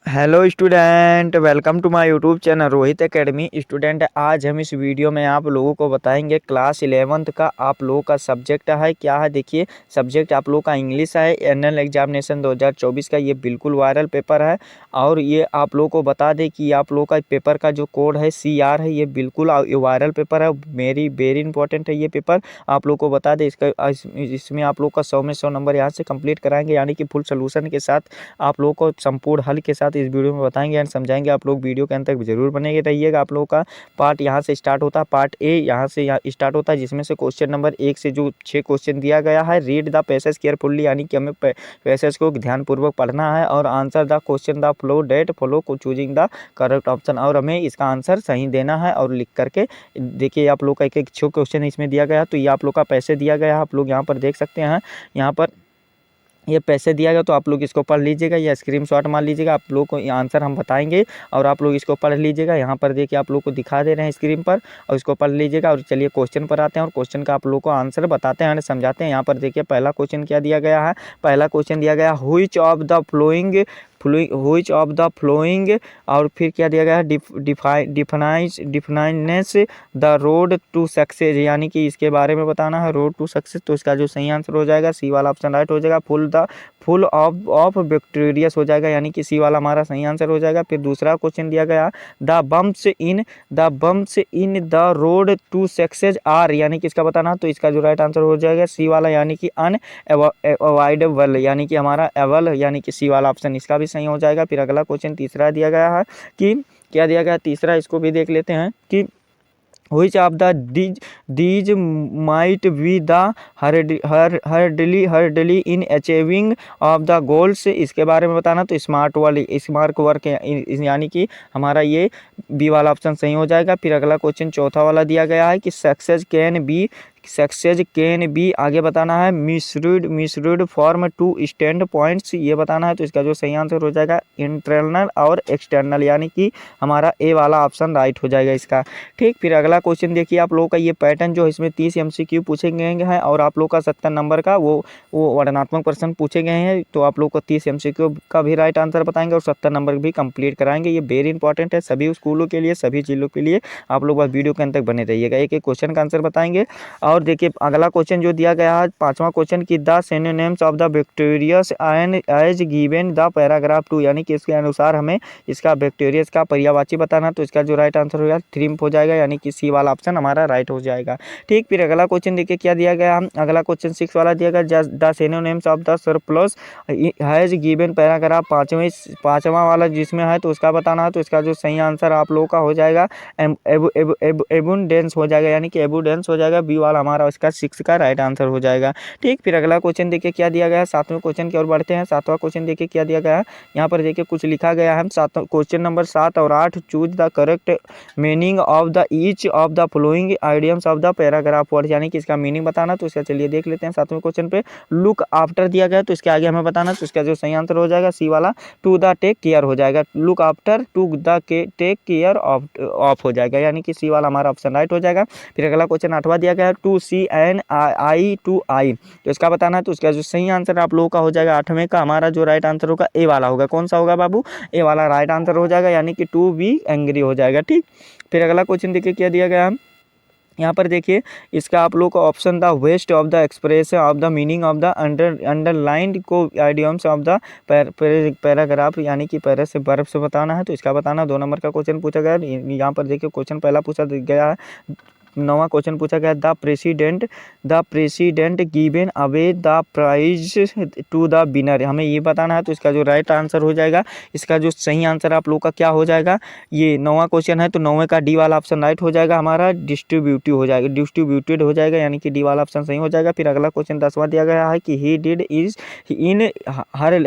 Hello student, welcome to my YouTube channel Rohit academy. Student, आज हम इस वीडियो में आप लोगों को बताएंगे क्लास 11th का आप लोगों का सब्जेक्ट है क्या है। देखिए, सब्जेक्ट आप लोगों का इंग्लिश है। एनुअल एग्जामिनेशन 2024 का ये बिल्कुल वायरल पेपर है। और ये आप लोगों को बता दें कि आप लोगों का पेपर का जो कोड है CR है, ये बिल्कुल वायरल पेपर है। वेरी इंपॉर्टेंट है ये पेपर। आप लोग को बता दें इसमें आप लोग का 100 में 100 नंबर यहाँ से कंप्लीट कराएंगे, यानी कि फुल सोल्यूशन के साथ आप लोगों को संपूर्ण हल के साथ इस वीडियो में बताएंगे एंड समझाएंगे। आप लोग वीडियो के अंत तक जरूर बने रहिएगा। आप लोगों का पार्ट यहाँ से स्टार्ट होता है, पार्ट ए यहाँ से स्टार्ट होता है, जिसमें से क्वेश्चन नंबर 1 से जो 6 क्वेश्चन दिया गया है, रीड द पैसेज केयरफुल्ली, यानी कि हमें पैसेज को ध्यानपूर्वक पढ़ना है और answer the question the flow that follow को चूजिंग द करेक्ट ऑप्शन, और हमें इसका आंसर सही देना है और लिख करके। देखिए, आप लोग का एक 6 क्वेश्चन इसमें दिया गया, तो ये आप लोग का पैसे दिया गया है, आप लोग यहाँ पर देख सकते हैं। यहाँ पर ये पैसे दिया गया, तो आप लोग इसको पढ़ लीजिएगा या स्क्रीनशॉट मार लीजिएगा। आप लोग को आंसर हम बताएंगे और आप लोग इसको पढ़ लीजिएगा। यहाँ पर देखिए, आप लोग को दिखा दे रहे हैं स्क्रीन पर, और इसको पढ़ लीजिएगा। और चलिए क्वेश्चन पर आते हैं और क्वेश्चन का आप लोग को आंसर बताते हैं, समझाते हैं। यहाँ पर देखिए, पहला क्वेश्चन क्या दिया गया है। पहला क्वेश्चन दिया गया, व्हिच ऑफ द फ्लोइंग और फिर क्या दिया गया है, डिफाइनेस द रोड टू सक्सेस, यानी कि इसके बारे में बताना है, रोड टू सक्सेस। तो इसका जो सही आंसर हो जाएगा, सी वाला ऑप्शन राइट हो जाएगा। फुल ऑफ विक्टोरियस हो जाएगा, यानी कि सी वाला हमारा सही आंसर हो जाएगा। फिर दूसरा क्वेश्चन दिया गया, the bumps in the road to success are, यानी कि इसका बताना, तो इसका जो राइट आंसर हो जाएगा सी वाला, यानी कि अनअवॉइडेबल, यानी कि हमारा एवल, यानी कि सी वाला ऑप्शन इसका भी सही हो जाएगा। फिर अगला क्वेश्चन तीसरा दिया गया है कि क्या दिया गया है तीसरा, इसको भी देख लेते हैं कि which of the these might be the hurdle in achieving of the goals, इसके बारे में बताना। तो स्मार्ट वर्क, यानी कि हमारा ये बी वाला ऑप्शन सही हो जाएगा। फिर अगला क्वेश्चन चौथा वाला दिया गया है कि सक्सेस कैन बी आगे बताना है, misread form to stand points, ये बताना है। तो इसका जो सही आंसर हो जाएगा इंटरनल और एक्सटर्नल, यानी कि हमारा ए वाला ऑप्शन राइट हो जाएगा इसका। ठीक, फिर अगला क्वेश्चन देखिए, आप लोगों का ये पैटर्न जो इसमें 30 MCQ पूछे गए हैं और आप लोग का 70 नंबर का वो वर्णनात्मक प्रश्न पूछे गए हैं। तो आप लोग को 30 MCQ का भी राइट आंसर बताएंगे और 70 नंबर भी कंप्लीट कराएंगे। ये वेरी इंपॉर्टेंट है सभी स्कूलों के लिए, सभी जिलों के लिए। आप लोग बस वीडियो के अंत तक बने रहिएगा, एक एक क्वेश्चन का आंसर बताएंगे। और देखिए, अगला क्वेश्चन जो दिया गया है, पांचवा क्वेश्चन की the synonyms of the victorious and as given the paragraph 2, यानी कि इसके अनुसार हमें इसका विक्टोरियस का पर्यायवाची बताना। तो इसका जो राइट आंसर होगा थ्रिम्प हो जाएगा, यानी कि सी वाला ऑप्शन हमारा राइट हो जाएगा। ठीक, फिर अगला क्वेश्चन देखिए क्या दिया गया। अगला क्वेश्चन 6 वाला दिया गया, the synonyms of the surplus has given paragraph, पांचवा वाला जिसमें है, तो उसका बताना है। तो इसका जो सही आंसर आप लोगों का हो जाएगा एबुंडेंस हो जाएगा, यानी कि एबुंडेंस हो जाएगा, बी वाला हमारा इसका 6 का राइट आंसर हो जाएगा। ठीक, फिर अगला क्वेश्चन देखिए क्या दिया गया है। सातवें क्वेश्चन की ओर बढ़ते हैं। सातवां क्वेश्चन देखिए क्या दिया गया है। यहाँ पर देखिए कुछ लिखा गया है। क्वेश्चन नंबर 7 और 8, choose the correct meaning of the each of the flowing idioms of the paragraph word, यानी कि इसका मीनिंग बताना। तो इसका चलिए देख लेते हैं। सातवें क्वेश्चन पे लुक आफ्टर दिया गया, तो इसके आगे हमें बताना। तो इसका जो सही आंसर हो जाएगा सी वाला, टू द टेक केयर हो जाएगा। Look after to the take care of हो जाएगा, यानी कि सी वाला हमारा ऑप्शन राइट हो जाएगा। फिर अगला क्वेश्चन 8वां दिया गया है, two C N I two I, तो इसका बताना है। तो इसका जो सही आंसर आप लोगों का हो जाएगा 8वें का हमारा जो राइट आंसर होगा ए वाला होगा। कौन सा होगा बाबू, ए वाला राइट आंसर हो जाएगा, यानी कि टू बी एंग्री हो जाएगा। ठीक, फिर अगला क्वेश्चन देखिए क्या दिया गया है। यहाँ पर देखिए इसका आप लोग का option the west of the expression of the meaning of the underlined को आइडियम्स ऑफ द पैराग्राफ, यानी कि पैरा से बर्फ से बताना है। तो इसका बताना 2 नंबर का क्वेश्चन पूछा गया। यहाँ पर देखिए क्वेश्चन पहला पूछा गया है, 9वां क्वेश्चन पूछा गया, the president given away the prize to the winner, हमें ये बताना है। तो इसका जो राइट आंसर हो जाएगा, इसका जो सही आंसर आप लोग का क्या हो जाएगा, ये 9वां क्वेश्चन है, तो 9वें का डी वाला ऑप्शन राइट हो जाएगा हमारा, डिस्ट्रीब्यूटेड हो जाएगा, यानी कि डी वाला ऑप्शन सही हो जाएगा। फिर अगला क्वेश्चन 10वां दिया गया है कि ही डिड इज इन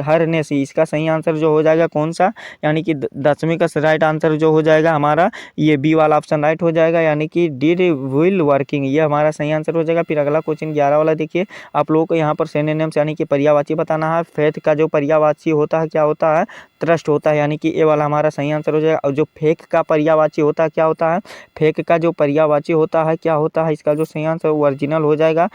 हरनेस, इसका सही आंसर जो हो जाएगा कौन सा, यानी कि 10वीं का राइट आंसर जो हो जाएगा हमारा ये बी वाला ऑप्शन राइट हो जाएगा, यानी कि डिड विल वर्किंग, ये हमारा सही आंसर हो जाएगा। फिर अगला क्वेश्चन 11 वाला देखिए, आप लोगों को यहाँ पर सिनोनिम्स यानी कि पर्यायवाची बताना है। फेथ का जो पर्यायवाची होता है क्या होता है, ट्रस्ट होता है, यानी कि ए वाला हमारा सही आंसर हो जाएगा। और जो फेक का पर्यायवाची होता है क्या होता है, फेक का जो पर्यायवाची होता है क्या होता है, इसका जो सही आंसर ओरिजिनल हो जाएगा।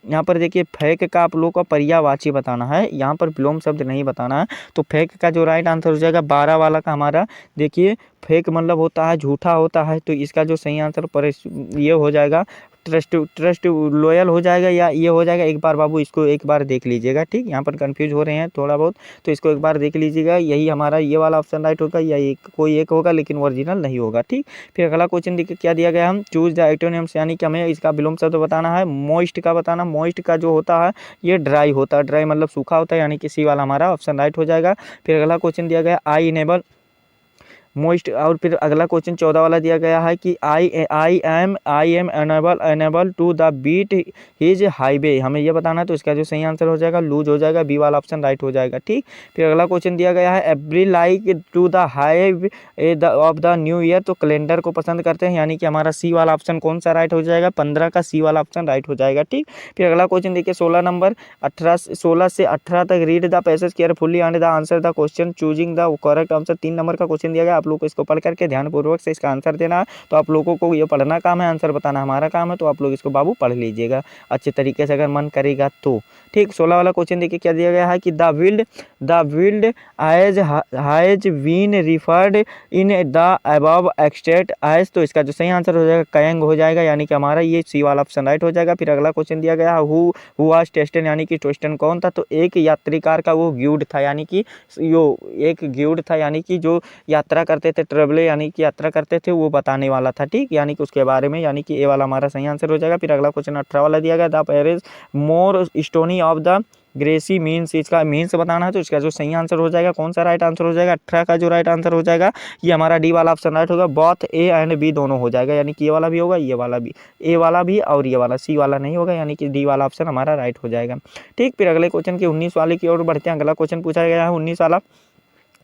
यहाँ पर देखिए फेक का आप लोग को पर्यायवाची बताना है, यहाँ पर विलोम शब्द नहीं बताना है। तो फेक का जो राइट आंसर हो जाएगा 12 वाला का हमारा, देखिए फेक मतलब होता है झूठा होता है, तो इसका जो सही आंसर पर ये हो जाएगा ट्रस्ट लॉयल हो जाएगा, या ये हो जाएगा। एक बार बाबू इसको एक बार देख लीजिएगा, ठीक, यहाँ पर कंफ्यूज हो रहे हैं थोड़ा बहुत, तो इसको एक बार देख लीजिएगा। यही हमारा ये वाला ऑप्शन राइट होगा, या एक कोई एक होगा लेकिन ओरिजिनल नहीं होगा, ठीक। फिर अगला क्वेश्चन देखिए क्या दिया गया, हम चूज द एंटोनिम्स, यानी कि हमें इसका विलोम शब्द बताना है। मॉइस्ट का बताना, मॉइस्ट का जो होता है ये ड्राई होता है, ड्राई मतलब सूखा होता है, यानी कि सी वाला हमारा ऑप्शन राइट हो जाएगा। फिर अगला क्वेश्चन दिया गया आई इनेबल मोस्ट, और फिर अगला क्वेश्चन 14 वाला दिया गया है कि I am unable to the beat his highway, हमें ये बताना है। तो इसका जो सही आंसर हो जाएगा लूज हो जाएगा, बी वाला ऑप्शन राइट हो जाएगा, ठीक। फिर अगला क्वेश्चन दिया गया है every like to the high of the new year, तो कैलेंडर को पसंद करते हैं, यानी कि हमारा सी वाला ऑप्शन कौन सा राइट हो जाएगा, 15 का सी वाला ऑप्शन राइट हो जाएगा, ठीक। फिर अगला क्वेश्चन देखिए 16 नंबर 16 से 18 तक read the passage carefully and the answer the question choosing the correct answer. 3 number का क्वेश्चन दिया गया, आप लोग को इसको पढ़ करके ध्यानपूर्वक से इसका आंसर देना है। तो आप लोगों को ये पढ़ना काम है, आंसर बताना हमारा काम है, तो आप लोग इसको बाबू पढ़ लीजिएगा अच्छे तरीके से अगर मन करेगा तो, ठीक। 16 वाला क्वेश्चन देखिए क्या दिया गया है कि the wild has been referred in the above extract as, तो इसका जो सही आंसर हो जाएगा कयंग हो जाएगा, यानी कि हमारा ये सी वाला ऑप्शन राइट हो जाएगा। फिर अगला क्वेश्चन दिया गया हु वाज टेस्टन, यानी कि टेस्टन कौन था, तो एक यात्रीकार का वो ग्यूड था, यानी कि यो एक ग्यूड था, यानी कि जो यात्रा करते थे, ट्रेवलर यानी कि यात्रा करते थे, वो बताने वाला था, ठीक, यानी कि उसके बारे में, यानी कि ए वाला हमारा सही आंसर हो जाएगा। फिर अगला क्वेश्चन 18 वाला दिया गया the Paris more stony of the gracy means, इसका मीन्स बताना है। तो इसका जो सही आंसर हो जाएगा कौन सा राइट आंसर हो जाएगा, 18 का जो राइट आंसर हो जाएगा ये हमारा डी वाला ऑप्शन राइट होगा। बोथ ए एंड बी दोनों हो जाएगा, यानी कि ये वाला भी होगा, ये वाला भी, ए वाला भी और ये वाला, सी वाला नहीं होगा, यानी कि डी वाला ऑप्शन हमारा राइट हो जाएगा, ठीक। फिर अगले क्वेश्चन की 19 वाले की ओर बढ़ते हैं। अगला क्वेश्चन पूछा गया है 19 वाला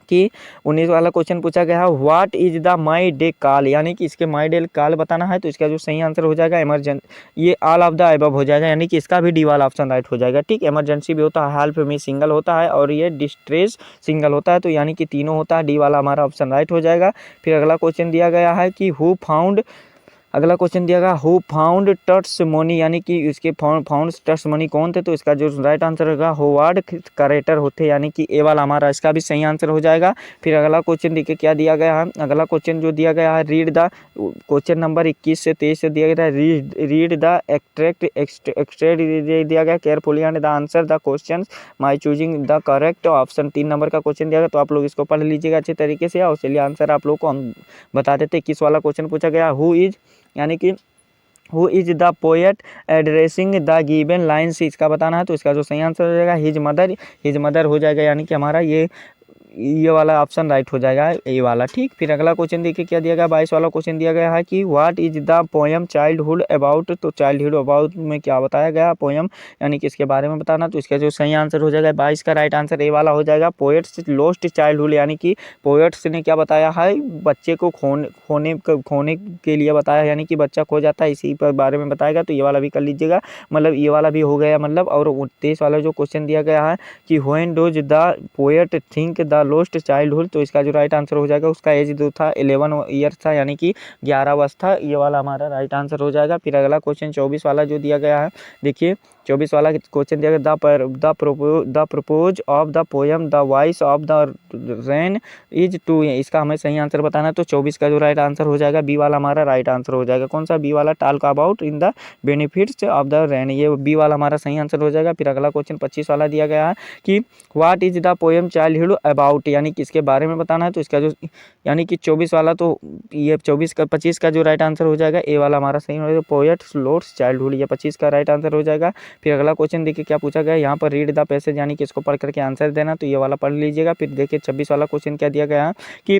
कि 19 वाला क्वेश्चन पूछा गया है what is the my day call, यानी कि इसके माई डे कॉल बताना है। तो इसका जो सही आंसर हो जाएगा ये ऑल ऑफ द अबव हो जाएगा, यानी कि इसका भी डी वाला ऑप्शन राइट हो जाएगा, ठीक। इमरजेंसी भी होता है, हेल्प मी सिंगल होता है, और ये डिस्ट्रेस सिंगल होता है, तो यानी कि तीनों होता है, डी वाला हमारा ऑप्शन राइट हो जाएगा। फिर अगला क्वेश्चन दिया गया है कि हु फाउंड, अगला क्वेश्चन दिया गया हु फाउंड टट्स मनी, यानी कि इसके फाउंड टट्स मनी कौन थे, तो इसका जो राइट आंसर होगा होवार्ड करेटर होते, यानी कि ए वाला हमारा इसका भी सही आंसर हो जाएगा। फिर अगला क्वेश्चन देखिए क्या दिया गया है, अगला क्वेश्चन जो दिया गया है रीड द, क्वेश्चन नंबर 21 से 23 से दिया गया है रीड द एक्सट्रेक्ट दिया गया carefully and the answer the question my choosing the correct option. 3 number का क्वेश्चन दिया गया, तो आप लोग इसको पढ़ लीजिएगा अच्छे तरीके से, और चलिए आंसर आप लोग को हम बता देते। 21 वाला क्वेश्चन पूछा गया हु इज, यानी कि who is the poet addressing the given lines, इसका बताना है। तो इसका जो सही आंसर हो जाएगा हिज मदर हो जाएगा, यानी कि हमारा ये वाला ऑप्शन राइट हो जाएगा, ए वाला, ठीक। फिर अगला क्वेश्चन देखिए क्या दिया गया 22 वाला क्वेश्चन दिया गया है कि what is the poem childhood about, तो चाइल्डहुड अबाउट में क्या बताया गया पोएम, यानी कि इसके बारे में बताना। तो इसका जो सही आंसर हो जाएगा 22 का राइट आंसर ए वाला हो जाएगा पोएट्स लोस्ट चाइल्डहुड, यानी कि पोएट्स ने क्या बताया है बच्चे को खोने के लिए बताया, यानी कि बच्चा खो जाता है, इसी पर बारे में बताएगा। तो ये वाला भी कर लीजिएगा, मतलब ये वाला भी हो गया मतलब। और 23 वाला जो क्वेश्चन दिया गया है कि when dose the poet think the lost childhood, तो इसका जो राइट आंसर हो जाएगा उसका एज जो था 11 ईयर था, यानी कि 11 वर्ष था, ये वाला हमारा राइट आंसर हो जाएगा। फिर अगला क्वेश्चन 24 वाला जो दिया गया है, देखिए 24 वाला क्वेश्चन दिया गया the purpose of the poem the voice of the rain is to, इसका हमें सही आंसर बताना है। तो 24 का जो राइट आंसर हो जाएगा बी वाला हमारा राइट आंसर हो जाएगा। कौन सा, बी वाला, talk about in the benefits of the rain, ये बी वाला हमारा सही आंसर हो जाएगा। फिर अगला क्वेश्चन 25 वाला दिया गया है कि what is the poem childhood about, यानी कि इसके बारे में बताना है। तो इसका जो यानी कि 24 वाला, तो ये 25 का जो राइट आंसर हो जाएगा ए वाला हमारा सही हो जाएगा पोएट्स लोस्ट चाइल्डहुड, ये 25 का राइट आंसर हो जाएगा। फिर अगला क्वेश्चन देखिए क्या पूछा गया, यहाँ पर रीड द पैसेज, यानी कि इसको पढ़ करके आंसर देना, तो ये वाला पढ़ लीजिएगा। फिर देखिए 26 वाला क्वेश्चन क्या दिया गया है कि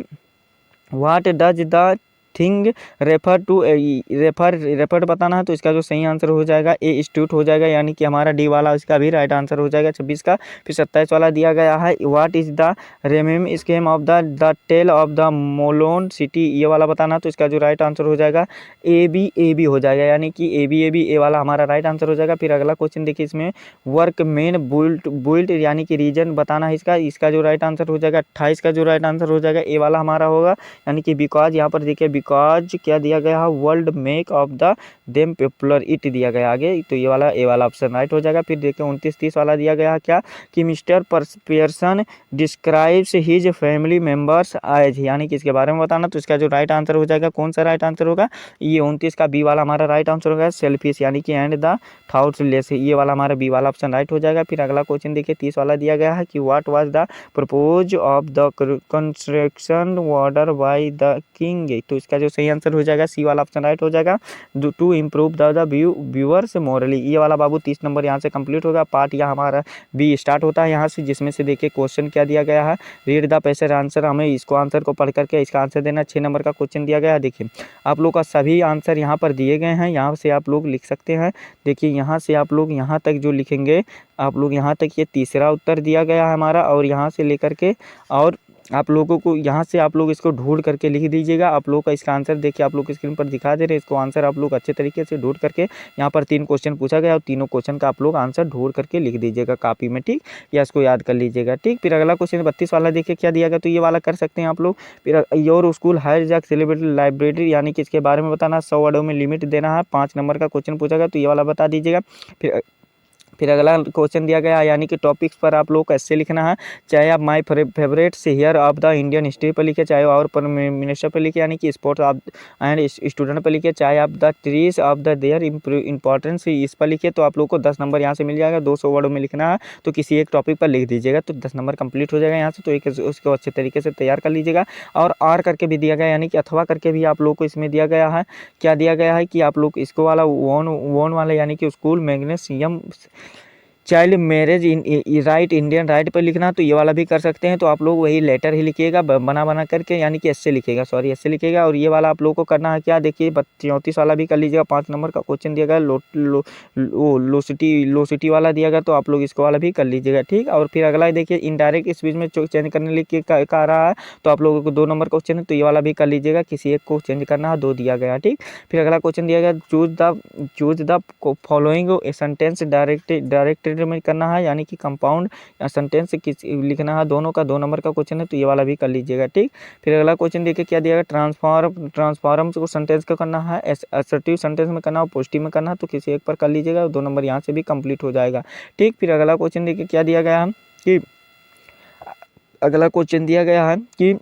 what does the thing refer to, refer बताना है। तो इसका जो सही आंसर हो जाएगा ए इंस्टीट्यूट हो जाएगा, यानी कि हमारा डी वाला इसका भी राइट आंसर हो जाएगा 26 का। फिर 27 वाला दिया गया है what is the rhyme scheme of the tale of the Melon City, ये वाला बताना। तो इसका जो राइट आंसर हो जाएगा ए बी हो जाएगा, यानी कि ए बी ए वाला हमारा राइट आंसर हो जाएगा। फिर अगला क्वेश्चन देखिए इसमें वर्क मेन बुल्ट यानी कि रीजन बताना है इसका जो राइट आंसर हो जाएगा 28 का जो राइट आंसर हो जाएगा ए वाला हमारा होगा, यानी कि बिकॉज, यहाँ पर देखिए बिकॉज क्या दिया गया है, world make of the them popular it दिया गया आगे, तो ये वाला ऑप्शन राइट हो जाएगा। फिर देखिए 29-30 वाला दिया गया है क्या कि Mister Pearson describes his family members as, यानी कि इसके बारे में बताना, तो इसका जो राइट आंसर हो जाएगा कौन सा राइट आंसर होगा, ये 29 का बी वाला हमारा राइट आंसर होगा, सेल्फिश यानी कि एंड द थॉट्सलेस, ये वाला हमारा बी वाला ऑप्शन राइट हो जाएगा। फिर अगला क्वेश्चन देखिए 30 वाला दिया गया है कि what was the purpose of the construction order by the king, तो इसका जो सही आंसर हो जाएगा सी वाला ऑप्शन राइट हो जाएगा, to improve the viewers morally, ये वाला बाबू 30 नंबर यहाँ से कंप्लीट होगा। पार्ट यहाँ हमारा बी स्टार्ट होता है यहाँ से, जिसमें से देखिए क्वेश्चन क्या दिया गया है, रीड द पैसेज आंसर, हमें इसको आंसर को पढ़ करके इसका आंसर देना। 6 नंबर का क्वेश्चन दिया गया है, देखिए आप लोग का सभी आंसर यहाँ पर दिए गए हैं, यहाँ से आप लोग लिख सकते हैं। देखिए यहाँ से आप लोग यहाँ तक जो लिखेंगे, आप लोग यहाँ तक ये तीसरा उत्तर दिया गया है हमारा, और यहाँ से लेकर के और आप लोगों को यहाँ से आप लोग इसको ढूंढ करके लिख दीजिएगा। आप लोग का इसका आंसर देखिए आप लोग स्क्रीन पर दिखा दे रहे हैं, इसको आंसर आप लोग अच्छे तरीके से ढूंढ करके, यहाँ पर 3 क्वेश्चन पूछा गया और तीनों क्वेश्चन का आप लोग आंसर ढूंढ करके लिख दीजिएगा कॉपी में, ठीक, या इसको याद कर लीजिएगा, ठीक। फिर अगला क्वेश्चन 32 वाला देखिए क्या दिया गया, तो ये वाला कर सकते हैं आप लोग। फिर your school hire jack celebrated library, यानी कि इसके बारे में बताना, 100 वर्डों में लिमिट देना है, 5 नंबर का क्वेश्चन पूछा गया, तो ये वाला बता दीजिएगा। फिर अगला क्वेश्चन दिया गया है, यानी कि टॉपिक्स पर आप लोग को ऐसे लिखना है, चाहे आप माय फेवरेट से here of the Indian history पर लिखे, चाहे और पर मिनिस्टर पर लिखे, यानी कि स्पोर्ट्स ऑफ एंड स्टूडेंट पर लिखे, चाहे आप the trees of the their importance इस पर लिखे, तो आप लोग को 10 नंबर यहाँ से मिल जाएगा। 200 वर्डों में लिखना है, तो किसी एक टॉपिक पर लिख दीजिएगा, तो 10 नंबर कंप्लीट हो जाएगा यहाँ से। तो एक उसको अच्छे तरीके से तैयार कर लीजिएगा। और करके भी दिया गया, यानी कि अथवा करके भी आप लोग को इसमें दिया गया है, क्या दिया गया है कि आप लोग इसको वाला वोन वाला, यानी कि school magnesium child marriage in right Indian right पर लिखना, तो ये वाला भी कर सकते हैं। तो आप लोग वही लेटर ही लिखिएगा बना करके, यानी कि ऐसे लिखिएगा, सॉरी ऐसे लिखिएगा। और ये वाला आप लोग को करना है क्या, देखिए 34 वाला भी कर लीजिएगा, 5 नंबर का क्वेश्चन दिया गया, लोसिटी वाला दिया गया, तो आप लोग इसको वाला भी कर लीजिएगा, ठीक। और फिर अगला देखिए इनडायरेक्ट स्पीच में चेंज करने लिख के कह रहा है, तो आप लोगों को 2 नंबर क्वेश्चन है, तो ये वाला भी कर लीजिएगा, किसी एक को चेंज करना है, 2 दिया गया, ठीक। फिर अगला क्वेश्चन दिया गया, choose the following sentence directed में करना है, यानी कि कंपाउंड या सेंटेंस लिखना है, दोनों का 2 नंबर का क्वेश्चन है, तो ये वाला भी कर लीजिएगा, ठीक। फिर अगला क्वेश्चन देखिए क्या दिया गया, ट्रांसफॉर्म को सेंटेंस का करना है, असर्टिव सेंटेंस में करना है, पॉजिटिव में करना है, तो किसी एक पर कर लीजिएगा, 2 नंबर यहाँ से भी कंप्लीट हो जाएगा, ठीक। फिर अगला क्वेश्चन देखिए क्या दिया गया है कि अगला क्वेश्चन दिया गया है कि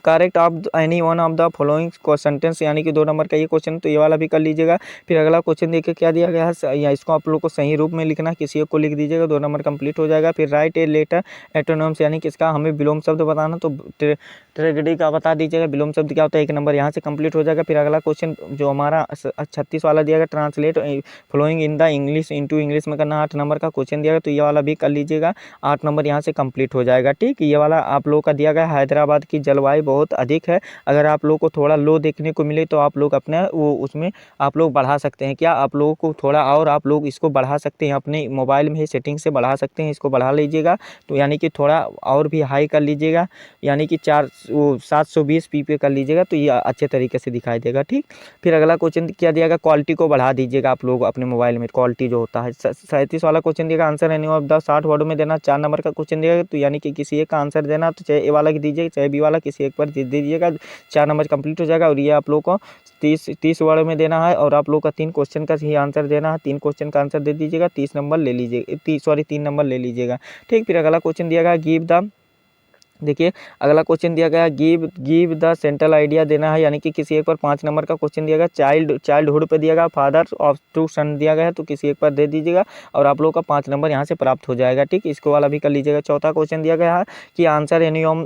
correct of any one of the following sentence, यानी कि 2 नंबर का ये क्वेश्चन, तो ये वाला भी कर लीजिएगा। फिर अगला क्वेश्चन देखिए क्या दिया गया है, या इसको आप लोग को सही रूप में लिखना, किसी एक को लिख दीजिएगा, 2 नंबर कंप्लीट हो जाएगा। फिर राइट ए लेटर एटोनिम्स, यानी कि इसका हमें विलोम शब्द बताना, तो ट्रेजेडी का बता दीजिएगा, विलोम शब्द क्या होता है, 1 नंबर यहाँ से कंप्लीट हो जाएगा। फिर अगला क्वेश्चन जो हमारा 36 वाला दिया गया, translate flowing in the English into English में करना, 8 नंबर का क्वेश्चन दिया गया, तो ये वाला भी कर लीजिएगा, 8 नंबर यहाँ से कंप्लीट हो जाएगा, ठीक। ये वाला आप लोग का दिया गया, हैदराबाद की जलवायु बहुत अधिक है, अगर आप लोग को थोड़ा लो देखने को मिले तो आप लोग अपने वो उसमें आप लोग बढ़ा सकते हैं, क्या आप लोगों को थोड़ा और आप लोग इसको बढ़ा सकते हैं, अपने मोबाइल में ही सेटिंग से बढ़ा सकते हैं, इसको बढ़ा लीजिएगा, तो यानी कि थोड़ा और भी हाई कर लीजिएगा, यानी कि 720 पी पे कर लीजिएगा, तो ये अच्छे तरीके से दिखाई देगा, ठीक। फिर अगला क्वेश्चन क्या दिया गया, क्वालिटी को बढ़ा दीजिएगा आप लोग अपने मोबाइल में, क्वालिटी जो होता है। 37 वाला क्वेश्चन दिएगा, आंसर एनी ऑफ द 60 वर्डों में देना, 4 नंबर का क्वेश्चन दिएगा, तो यानी कि किसी एक का आंसर देना, तो चाहे ए वाला दीजिएगा चाहे बी वाला, किसी एक पर दे दीजिएगा, 4 नंबर कंप्लीट हो जाएगा। और ये आप लोग को 30 वर्ड में देना है, और आप लोग का 3 क्वेश्चन का ही आंसर देना है, 3 क्वेश्चन का आंसर दे दीजिएगा, 30 नंबर ले लीजिएगा, 3 नंबर ले लीजिएगा, ठीक। फिर अगला क्वेश्चन दिया गया, गिव द, देखिए अगला क्वेश्चन दिया गया, गिव द सेंट्रल आइडिया देना है, यानी कि किसी एक पर 5 नंबर का क्वेश्चन दिया गया, चाइल्डहुड पे दिया गया, फादर ऑफ 2 सन दिया गया है, तो किसी एक पर दे दीजिएगा, और आप लोग का 5 नंबर यहाँ से प्राप्त हो जाएगा, ठीक। इसको वाला भी कर लीजिएगा। चौथा क्वेश्चन दिया गया है कि answer any on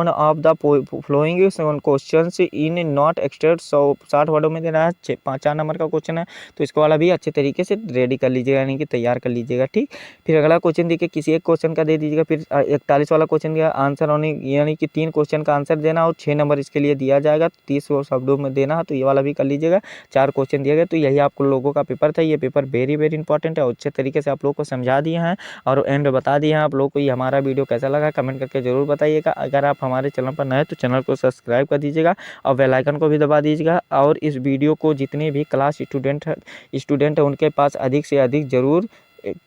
of the following question in not exceed 60 वर्डों में देना है, 4 नंबर का क्वेश्चन है, तो इसको वाला भी अच्छे तरीके से रेडी कर लीजिएगा, यानी कि तैयार कर लीजिएगा, ठीक। फिर अगला क्वेश्चन देखिए किसी एक क्वेश्चन का दे दीजिएगा। फिर 41 वाला क्वेश्चन दिया, आंसर यानी कि 3 क्वेश्चन का आंसर देना, और 6 नंबर इसके लिए दिया जाएगा, 30 शब्दों में देना, तो ये वाला भी कर लीजिएगा। 4 क्वेश्चन दिया गया, तो यही आप लोगों का पेपर था। ये पेपर वेरी वेरी इंपॉर्टेंट है, और अच्छे तरीके से आप लोगों को समझा दिए हैं और एंड में बता दिए हैं। आप लोग को ये हमारा वीडियो कैसा लगा कमेंट करके जरूर बताइएगा। अगर आप हमारे चैनल पर नए तो चैनल को सब्सक्राइब कर दीजिएगा और बेल आइकन को भी दबा दीजिएगा। और इस वीडियो को जितने भी क्लास स्टूडेंट है उनके पास अधिक से अधिक ज़रूर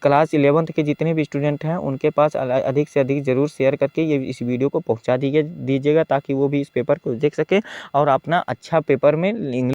क्लास 11th के जितने भी स्टूडेंट हैं उनके पास अधिक से अधिक ज़रूर शेयर करके ये इस वीडियो को पहुंचा दीजिएगा, ताकि वो भी इस पेपर को देख सकें और अपना अच्छा पेपर में इंग्लिश